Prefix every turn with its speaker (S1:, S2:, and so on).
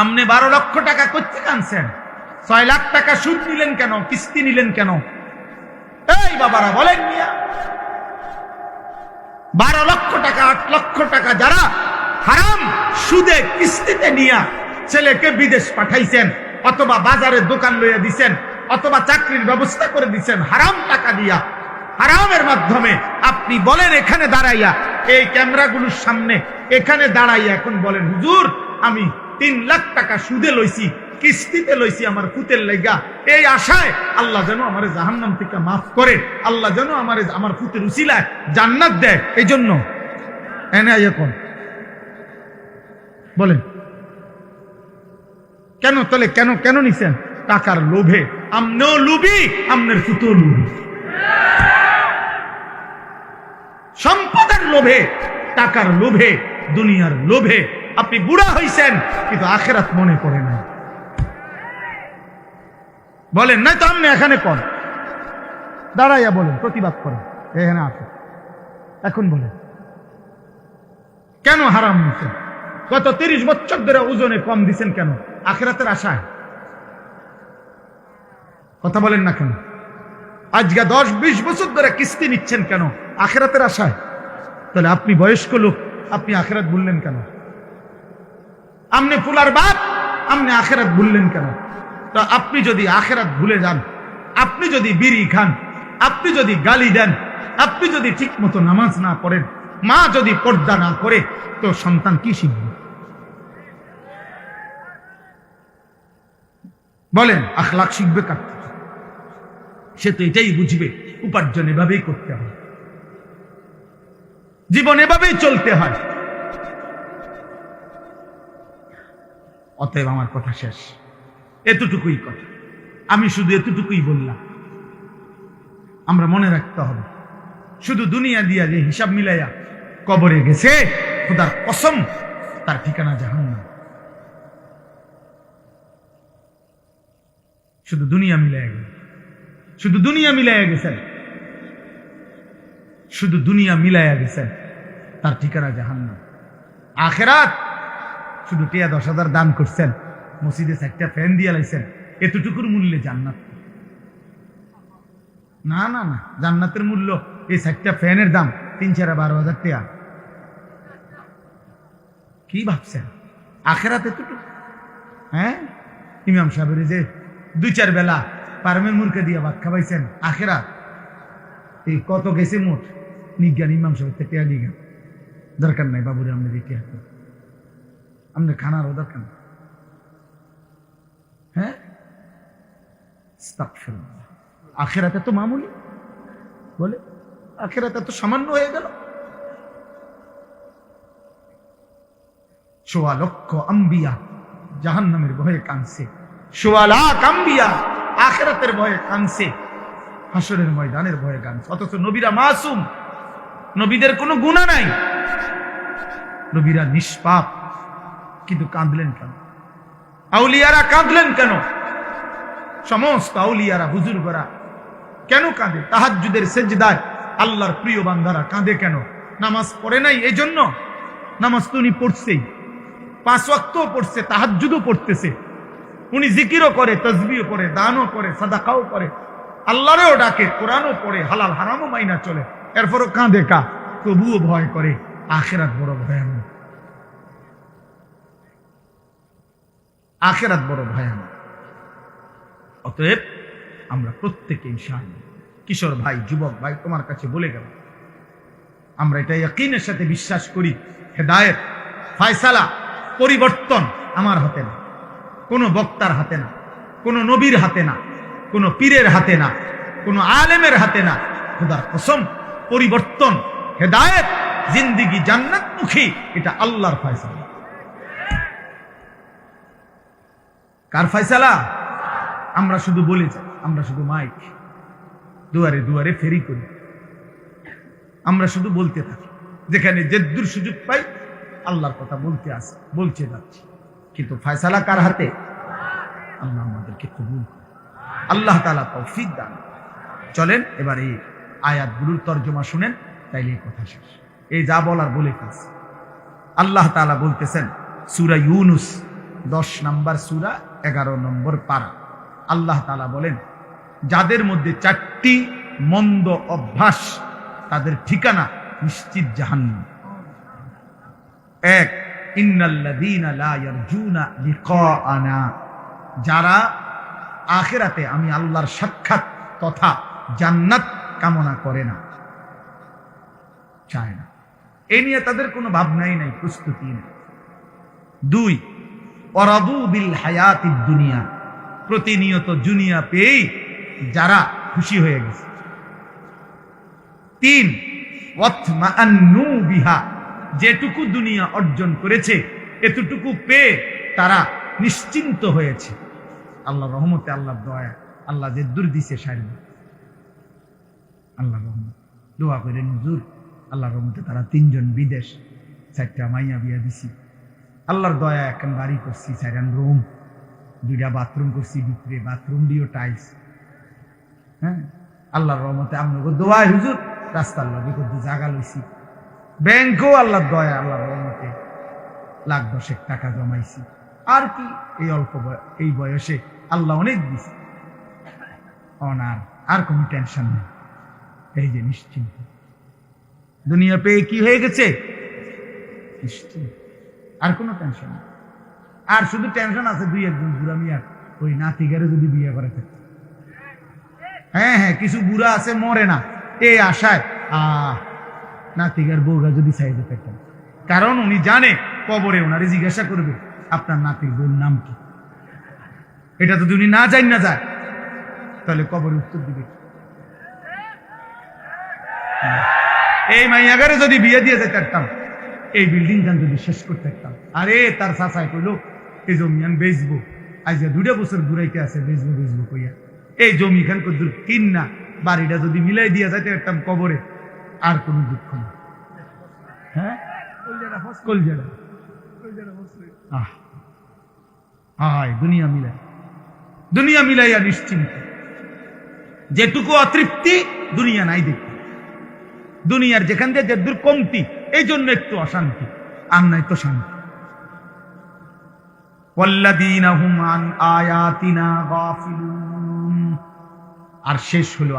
S1: আপনি 12 লক্ষ টাকা করতে আনছেন, 6 লাখ টাকা সুদ নিলেন কেন, কিস্তি নিলেন কেন? এই বাবারা বলেন মিয়া, 12 লক্ষ টাকা 8 লক্ষ টাকা যারা হারাম সুদে কিস্তিতে নিয়া ছেলেকে বিদেশ পাঠাইছেন, অথবা বাজারে দোকান লইয়া দিছেন, অথবা চাকরির ব্যবস্থা করে দিছেন হারাম টাকা দিয়া, হারামের মাধ্যমে, আপনি বলেন এখানে দাঁড়াইয়া, এই ক্যামেরাগুলোর সামনে এখানে দাঁড়াইয়া এখন বলেন, হুজুর আমি 3 লাখ টাকা সুদে লইছি, কিস্তিতে লইছি আমার পুতের লাইগা, এই আশায় আল্লাহ যেন আমার জাহান্নাম থেকে মাফ করে, আল্লাহ যেন আমার পুতের উসিলায় জান্নাত দেয়, এই জন্য এনে এখন বলেন কেন? তাহলে কেন কেন নিছেন? টাকার লোভে। আমনেও লুবি, আমনের পুতেও লুবি, সম্পদের লোভে, টাকার লোভে, দুনিয়ার লোভে আপনি বুড়া হইছেন, কিন্তু আখিরাত মনে পড়ে না। বলেন নাই তো? আপনি এখানে কোন দাঁড়াইয়া বলেন, প্রতিবাদ করেন, এখানে আসেন, এখন বলেন কেন হারাম নিছেন? গত 30 বছর ধরে ওজনে কম দিছেন কেন? আখিরাতের আশায়। কথা বলেন না কেন? আজকে 10-20 বছর ধরে কিস্তি নিচ্ছেন কেন? আখিরাতের আশায়। তাহলে আপনি বয়স্ক লোক, আপনি আখিরাত ভুললেন কেন? আপনি ফুলার বাপ, আপনি আখিরাত ভুললেন কেন? তো আপনি যদি আখিরাত ভুলে যান, আপনি যদি বিড়ি খান, আপনি যদি গালি দেন, আপনি যদি ঠিক মতো নামাজ না পড়েন, মা যদি পর্দা না করে, তো সন্তান কি শিখবে? বলেন, আখলাক শিখবে কার থেকে? সে তো এটাই বুঝবে উপার্জন এভাবেই করতে হয়, জীবন এভাবেই চলতে হয়। অতএব আমার কথা শেষ, এতটুকুই কথা, আমি শুধু এতটুকুই বললাম। আমরা মনে রাখতে হবে, শুধু দুনিয়া দিয়া যে হিসাব মিলাইয়া কবরে গেছে, খোদার কসম তার ঠিকানা জাহান্নাম। শুধু দুনিয়া মিলাইয়া গেছে, শুধু দুনিয়া মিলাইয়া গেছেন, শুধু দুনিয়া মিলাইয়া গেছেন, তার ঠিকানা জাহান্নাম। আখিরাত শুধু 10,000 দান করছেন, মসজিদে 4টা ফ্যান দিয়ে লাইছেন, এতটুকুর মূল্যে জান্নাত না। না না, জান্নাতের মূল্য এই 4টা ফ্যানের দাম 3-12,000 টাকা। কি ভাবছেন আখিরাত এতটুকু? হ্যাঁ, ইমাম সাহেবের যে 2-4 বেলা পারমের মুরকে দিয়ে ভাত খাবাইছেন, আখিরাত এই কত গেছে মোট? নিজ্ঞান ইমাম সাহেব থেকে নিজ্ঞান দরকার নাই বাবুরে, আপনি দেখে আপনি খানারও দরকার নেই। হ্যাঁ, আখিরাতে তো মামুলি, বলে আখিরাতে তো সামান্য হয়ে গেল। 1.25 লক্ষ আম্বিয়া জাহান্নামের ভয়ে কাঁদছে, 1.25 লাখ আম্বিয়া আখিরাতের ভয়ে কাঁদছে, হাসরের ময়দানের ভয়ে কাঁদছে। অথচ নবীরা মাসুম, নবীদের কোনো গুনাহ নাই, নবীরা নিষ্পাপ, কিন্তু কাঁদলেন কেন? আউলিয়ারা কাঁদলেন কেন? সমস্ত আউলিয়ারা, হুজুরগরা কেন কাঁদে? তাহাজ্জুদের সেজদায় আল্লাহর প্রিয় বান্দারা কাঁদে কেন? নামাজ পড়ে নাই এই জন্য? নামাজ তো উনি পড়ছেই, 5 ওয়াক্তও পড়ছে, তাহাজ্জুদও পড়তেছে, উনি জিকিরও করে, তাসবিহও করে, দানও করে, সাদাকাও করে, আল্লাহরেও ডাকে, কোরআনও পড়ে, হালাল হারামও মাইনা চলে, এরপরও কাঁদে কা? তবুও ভয় করে। আখিরাত বড় ভয়ানক, আখিরাত বড় ভয়ানক। অতএব আমরা প্রত্যেকে ইনশাআল্লাহ, কিশোর ভাই, যুবক ভাই, তোমার কাছে বলে গেল, আমরা এটা ইয়াকিনের সাথে বিশ্বাস করি, হেদায়েত, ফয়সালা, পরিবর্তন আমার হাতে না, কোনো বক্তার হাতে না, কোনো নবীর হাতে না, কোনো পীরের হাতে না, কোনো আলেমের হাতে না। খোদার কসম, পরিবর্তন, হেদায়েত, জিন্দেগি জান্নাতমুখী, এটা আল্লাহর ফয়সালা। কার ফয়সালা? আমরা শুধু বলে যাই, আমরা শুধু মাইক দুয়ারে দুয়ারে ফেরি করি, আমরা শুধু বলতে থাকি, যেখানে যেদুর সুযোগ পাই আল্লাহর কথা বলতে আসি, বলতে যাচ্ছি, কিন্তু ফয়সালা কার হাতে? আল্লাহ আমাদেরকে কবুল করে, আল্লাহ তাআলা তৌফিক দান। চলেন এবার এই আয়াতগুলোর তর্জমা শুনেন, তাইলে এই কথা শেষ। এই যা বলার বলে ফেলছি। আল্লাহ তাআলা বলতেছেন সূরা ইউনূস 10 নম্বর সূরা 11 নম্বর পারা। আল্লাহ তাআলা বলেন, যাদের মধ্যে 4টি মন্দ অভ্যাস, তাদের ঠিকানা নিশ্চিত জাহান্নাম। 1, ইন্নাল্লাযীনা লা ইয়ারজুনা লিকাআনা, যারা আখিরাতে আমি আল্লাহর সাক্ষাৎ তথা জান্নাত কামনা করে না, চায় না, এই নিয়ে তাদের কোনো ভাবনাই নাই, প্রস্তুতি নেই। 2, ওয়ারাদু বিল হায়াতিদ দুনিয়া, প্রতিনিয়ত দুনিয়া পেয়ে যারা খুশি হয়ে গেছে। 3, ওয়াতমাআন্নু বিহা, যেটুকু দুনিয়া অর্জন করেছে এতটুকু পেয়ে তারা নিশ্চিন্ত হয়েছে। আল্লাহ রহমতে, আল্লাহ দয়া, আল্লাহ যে দূর দিছে সারি, আল্লাহ রহমত। দোয়া করেন হুজুর, আল্লাহ রহমতে তারা 3 জন বিদেশ, 4টা মাইয়া বিয়া দিছি। আল্লাহর দয়া এখন বাড়ি করছি, 4 রুম, 2টা বাথরুম করছি, ভিতরে বাথরুম দিও টাইলস। হ্যাঁ, আল্লাহর রহমতে আপনাকে দোয়ায় হুজুর রাস্তার লগে করতে জায়গা লইছি। ব্যাংকও আল্লাহর দয়া, আল্লাহর রহমতে লাখ 10 টাকা জমাইছি। আর কি, এই অল্প এই বয়সে আল্লাহ অনেক দিছে। অনার আর কোন টেনশন নেই, এই যে নিশ্চিন্ত। দুনিয়া পেয়ে কি হয়ে গেছে? নিশ্চিন্ত, আর কোনো টেনশন নেই। আর শুধু টেনশন আছে 2-1 বুড়া মিয়ার, ওই নাতিগারে যদি বিয়ে করে থাকে। হ্যাঁ হ্যাঁ, কিছু বুড়া আছে মরে না এই আশায়, নাতিগার বউরা যদি চাইতে থাকেন, কারণ উনি জানে কবরে ওনারে জিজ্ঞাসা করবে আপনার নাতির বউর নাম কি। এটা যদি উনি না যাই না যায়, তাহলে কবরে উত্তর দিবে। এই মাইয়াগারে যদি বিয়ে দিয়ে যেতে পারতাম, এই বিল্ডিং খান যদি শেষ করতে পারতাম, আরে তার চাচাই কইল এই জমি আমি বেচবো, আজ 2 বছর ঘুরাইতে আছে, বেচবো বেচবো কইয়া এই জমি খান কদ্দুর কিন না, বাড়িটা যদি মিলাই দিয়ে যাইতে পারতাম কবরে, আর কোন দুঃখ নেই। হ্যাঁ, দুনিয়া মিলাইয়া নিশ্চিন্ত। যেটুকু অতৃপ্তি দুনিয়া নাই দেখি, দুনিয়ার যেখান দিয়ে যে দূর কমতি, এই জন্য একটু অশান্তি, আর নাই তো শান্তি। ওয়াল্লাযীনা হুম আন আয়াতিনা গাফিলুন, আর শেষ হলো